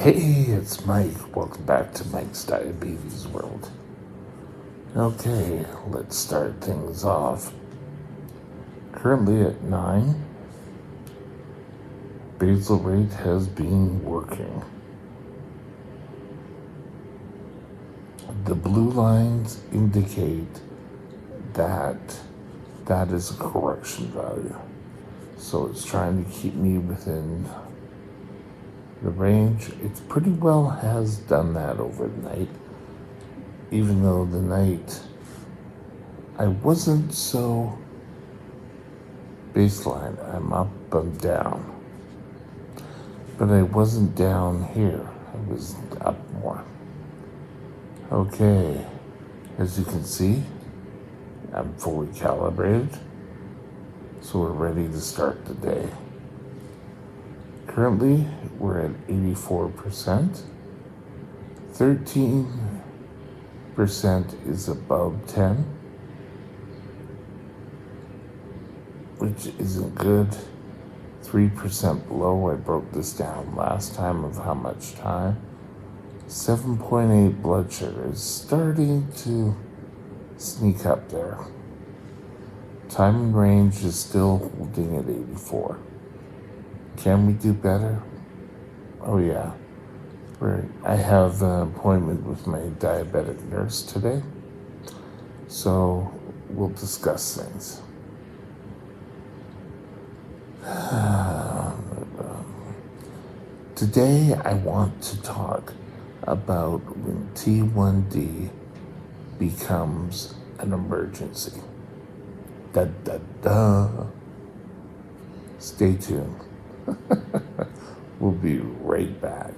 Hey, it's Mike. Welcome back to Mike's Diabetes World. Okay, let's start things off. Currently at 9, basal rate has been working. The blue lines indicate that that is a correction value. So it's trying to keep me within the range. It pretty well has done that overnight, even though the night I wasn't so baseline. I'm up, I'm down. But I wasn't down here. I was up more. Okay, as you can see, I'm fully calibrated, so we're ready to start the day. Currently, we're at 84%. 13% is above 10, which isn't good. 3% below. I broke this down last time of how much time. 7.8 blood sugar is starting to sneak up there. Time and range is still holding at 84. Can we do better? Oh yeah. I have an appointment with my diabetic nurse today, so we'll discuss things. Today I want to talk about when T1D becomes an emergency. Da da da. Stay tuned. We'll be right back.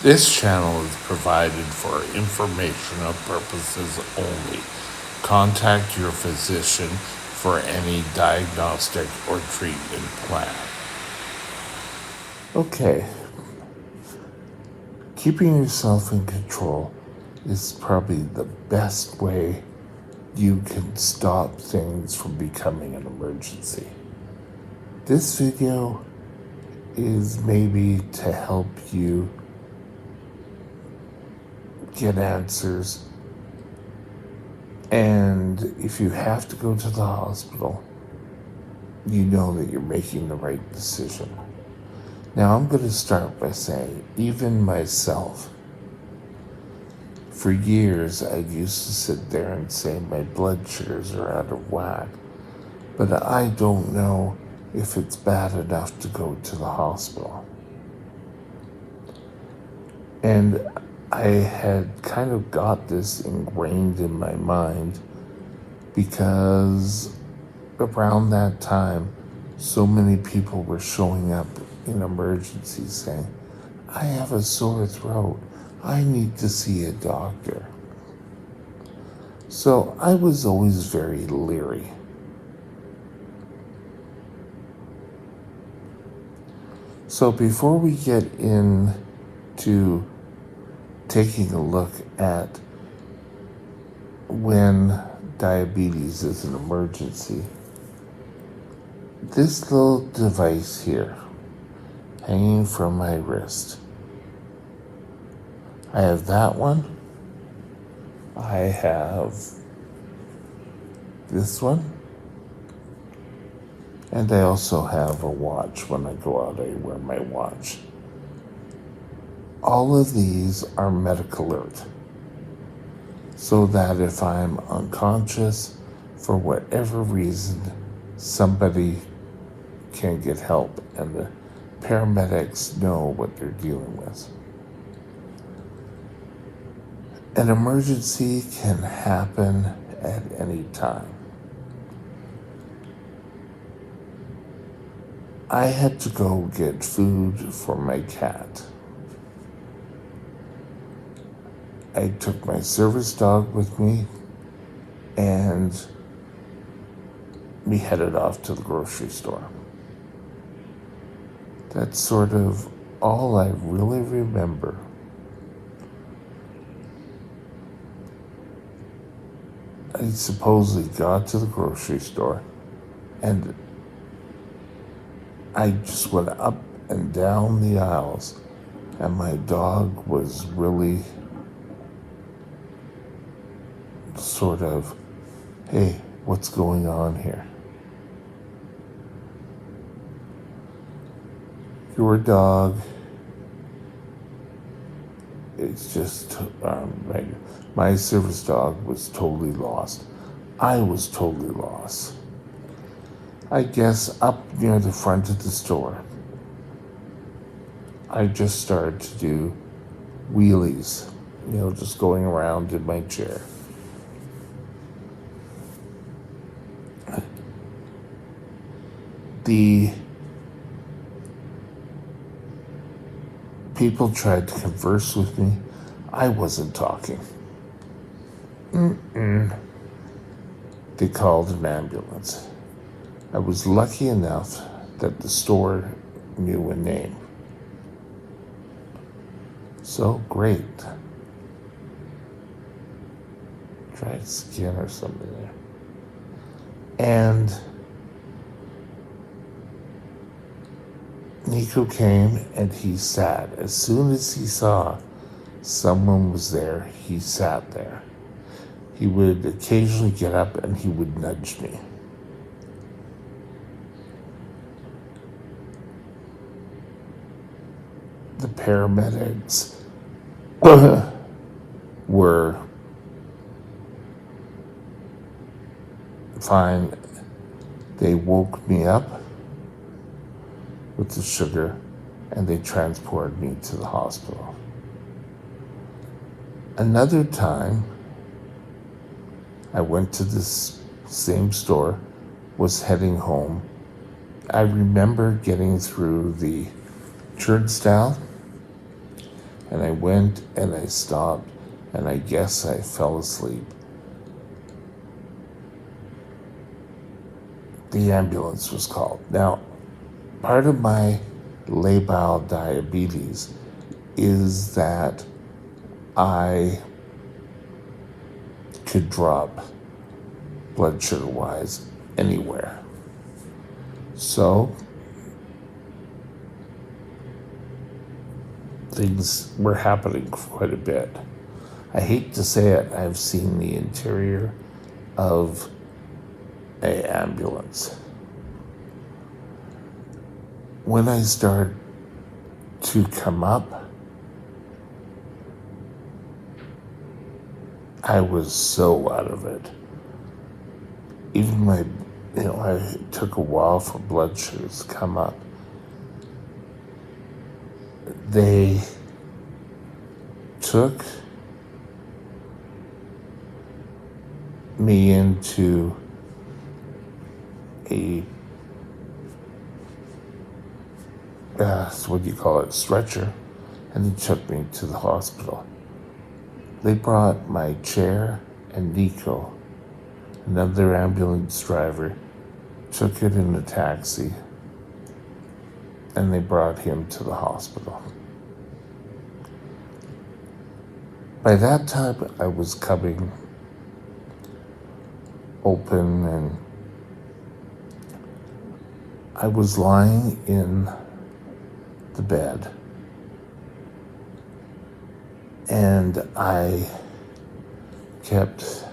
This channel is provided for informational purposes only. Contact your physician for any diagnostic or treatment plan. Okay. Keeping yourself in control is probably the best way you can stop things from becoming an emergency. This video is maybe to help you get answers, and if you have to go to the hospital, you know that you're making the right decision. Now I'm going to start by saying, even myself, for years I used to sit there and say my blood sugars are out of whack, but I don't know if it's bad enough to go to the hospital. And I had kind of got this ingrained in my mind because around that time, so many people were showing up in emergencies saying, I have a sore throat. I need to see a doctor. So I was always very leery. So before we get into taking a look at when diabetes is an emergency, this little device here, hanging from my wrist, I have that one. I have this one. And I also have a watch. When I go out, I wear my watch. All of these are medic alert, so that if I'm unconscious, for whatever reason, somebody can get help and the paramedics know what they're dealing with. An emergency can happen at any time. I had to go get food for my cat. I took my service dog with me, and we headed off to the grocery store. That's sort of all I really remember. I supposedly got to the grocery store, and I just went up and down the aisles, and my dog was really sort of, hey, what's going on here? Your dog, it's just, my service dog was totally lost. I was totally lost. I guess up near the front of the store, I just started to do wheelies, just going around in my chair. The people tried to converse with me. I wasn't talking. They called an ambulance. I was lucky enough that the store knew a name. So great. Try skin or something there. And Nico came and he sat. As soon as he saw someone was there, he sat there. He would occasionally get up and he would nudge me. The paramedics were fine. They woke me up with the sugar and they transported me to the hospital. Another time, I went to this same store, was heading home. I remember getting through the turnstile, and I went and I stopped, and I guess I fell asleep. The ambulance was called. Now, part of my labile diabetes is that I could drop blood sugar wise anywhere. So things were happening quite a bit. I hate to say it, I've seen the interior of an ambulance. When I start to come up, I was so out of it. Even it took a while for blood sugars to come up. They took me into a stretcher, and they took me to the hospital. They brought my chair and Nico, another ambulance driver, took it in a taxi, and they brought him to the hospital. By that time, I was coming open, and I was lying in the bed, and I kept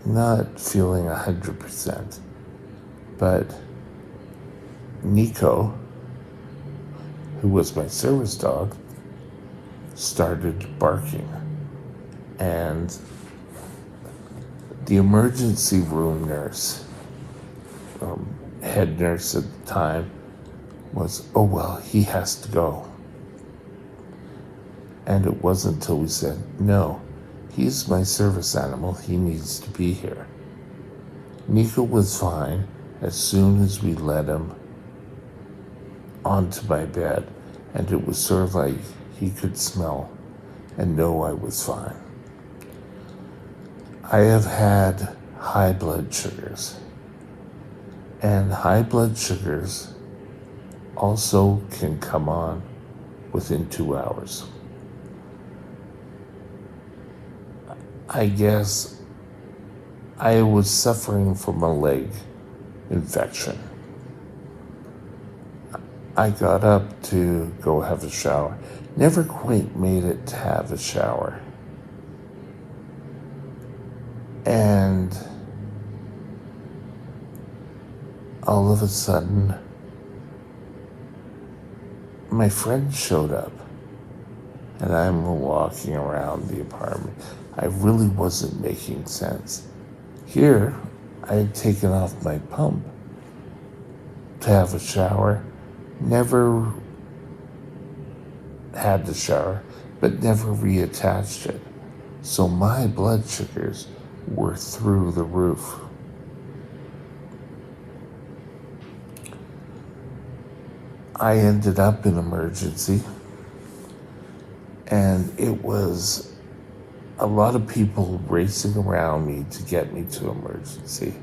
not feeling 100%, but Nico, who was my service dog, started barking. And the emergency room nurse, head nurse at the time, was, oh, well, he has to go. And it wasn't until we said, no, he's my service animal. He needs to be here. Nico was fine as soon as we let him onto my bed. And it was sort of like he could smell and know I was fine. I have had high blood sugars. And high blood sugars also can come on within 2 hours. I guess I was suffering from a leg infection. I got up to go have a shower. Never quite made it to have a shower. And all of a sudden, my friend showed up, and I'm walking around the apartment. I really wasn't making sense. Here, I had taken off my pump to have a shower, never had the shower, but never reattached it. So my blood sugars were through the roof. I ended up in emergency, and it was a lot of people racing around me to get me to emergency.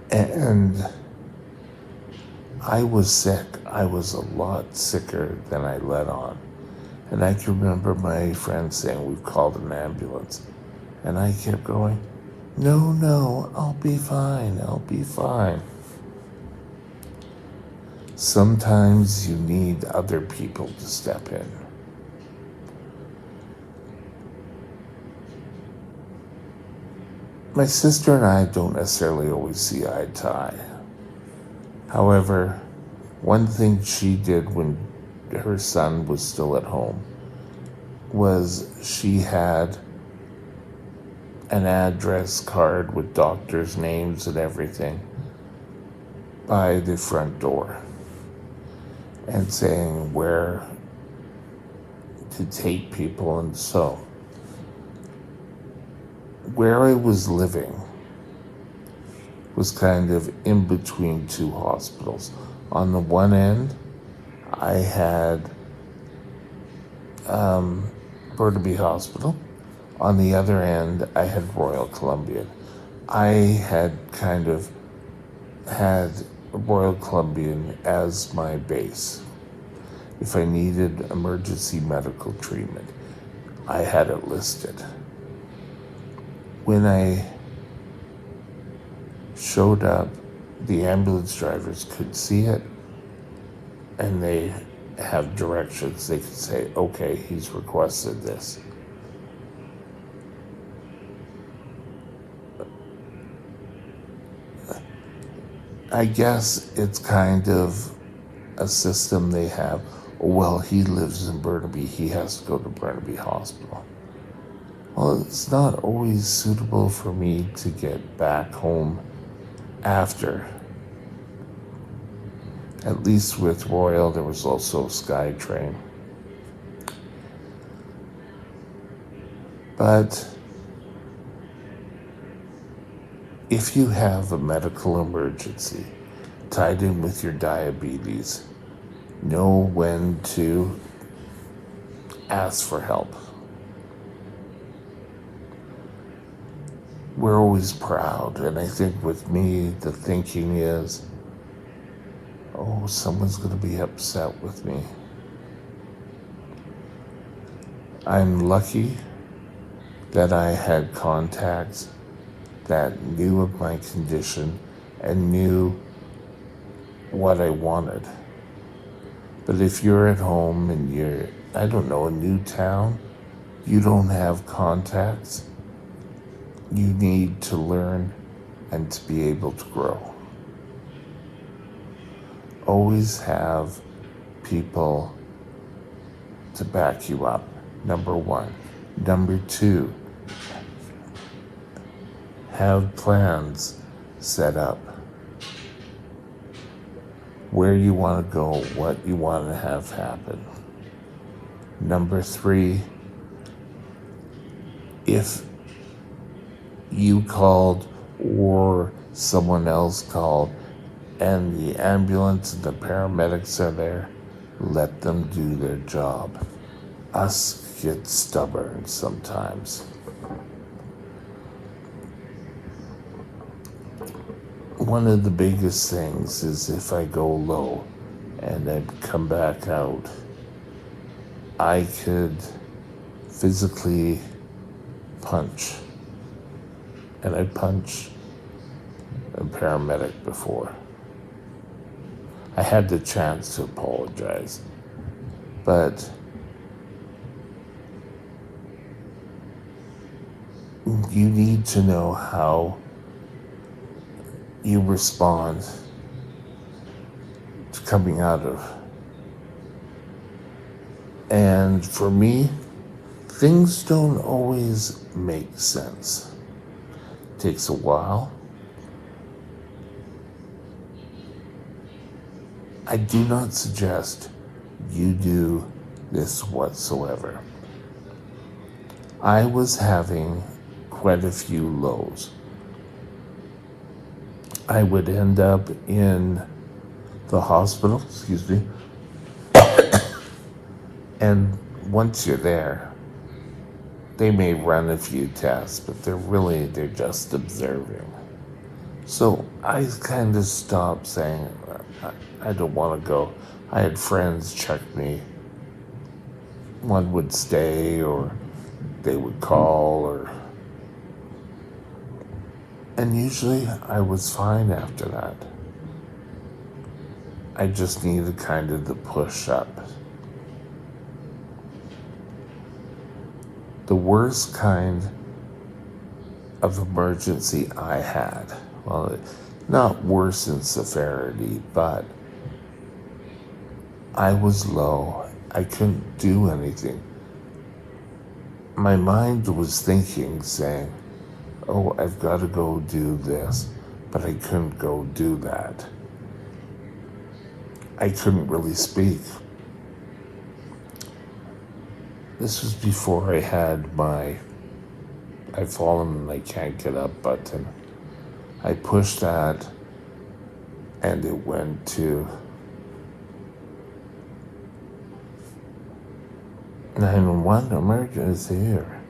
And I was sick. I was a lot sicker than I let on. And I can remember my friend saying, we've called an ambulance. And I kept going, no, I'll be fine, I'll be fine. Sometimes you need other people to step in. My sister and I don't necessarily always see eye to eye. However, one thing she did when her son was still at home was she had an address card with doctors' names and everything by the front door, and saying where to take people. And so where I was living was kind of in between two hospitals. On the one end, I had Burnaby Hospital. On the other end, I had Royal Columbian. I had kind of had Royal Columbian as my base. If I needed emergency medical treatment, I had it listed. When I showed up, the ambulance drivers could see it, and they have directions. They could say, okay, he's requested this. I guess it's kind of a system they have. Well, he lives in Burnaby, he has to go to Burnaby Hospital. Well, it's not always suitable for me to get back home after. At least with Royal, there was also a SkyTrain. But if you have a medical emergency tied in with your diabetes, know when to ask for help. We're always proud, and I think with me, the thinking is, oh, someone's going to be upset with me. I'm lucky that I had contacts that knew of my condition and knew what I wanted. But if you're at home and you're, I don't know, a new town, you don't have contacts, you need to learn and to be able to grow. Always have people to back you up, number one. Number two, have plans set up. Where you want to go, what you want to have happen. Number three, if you called or someone else called and the ambulance and the paramedics are there, let them do their job. Us get stubborn sometimes. One of the biggest things is if I go low and then come back out, I could physically punch. And I punched a paramedic before. I had the chance to apologize, but you need to know how you respond to coming out of. And for me, things don't always make sense. It takes a while. I do not suggest you do this whatsoever. I was having quite a few lows. I would end up in the hospital, and once you're there, they may run a few tests, but they're just observing. So I kind of stopped saying, I don't want to go. I had friends check me. One would stay or they would call and usually I was fine after that. I just needed kind of the push up. The worst kind of emergency I had, well, not worse in severity, but I was low. I couldn't do anything. My mind was thinking, saying, oh, I've got to go do this, but I couldn't go do that. I couldn't really speak. This was before I had I've fallen and I can't get up button. I pushed that and it went to 911 emergency here.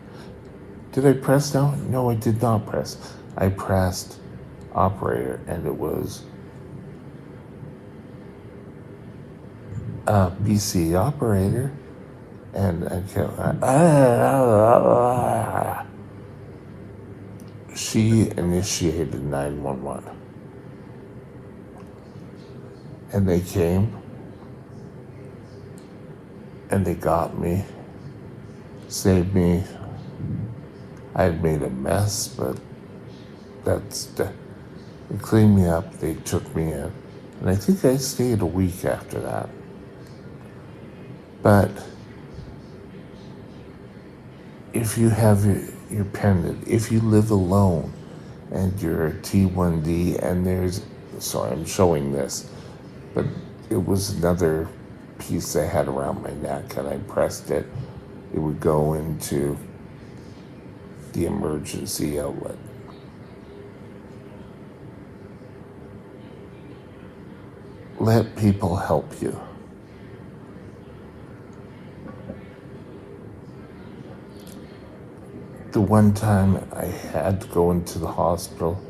Did I press down? No, I did not press. I pressed operator and it was BC operator. And I kept, she initiated 911. And they came and they got me, saved me. I had made a mess, but they cleaned me up, they took me in. And I think I stayed a week after that. But if you have your pendant, if you live alone and you're a T1D and I'm showing this, but it was another piece I had around my neck and I pressed it, it would go into the emergency outlet. Let people help you. The one time I had to go into the hospital,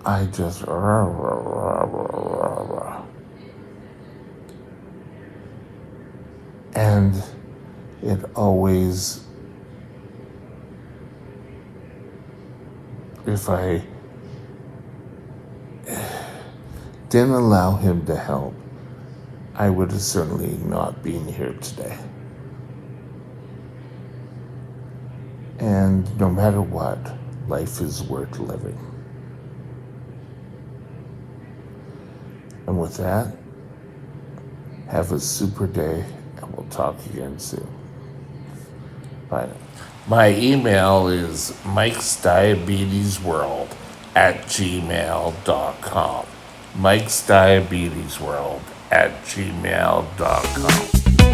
I just and it always if I didn't allow him to help, I would have certainly not been here today. And no matter what, life is worth living. And with that, have a super day, and we'll talk again soon. Bye now. My email is mikesdiabetesworld@gmail.com. mikesdiabetesworld@gmail.com.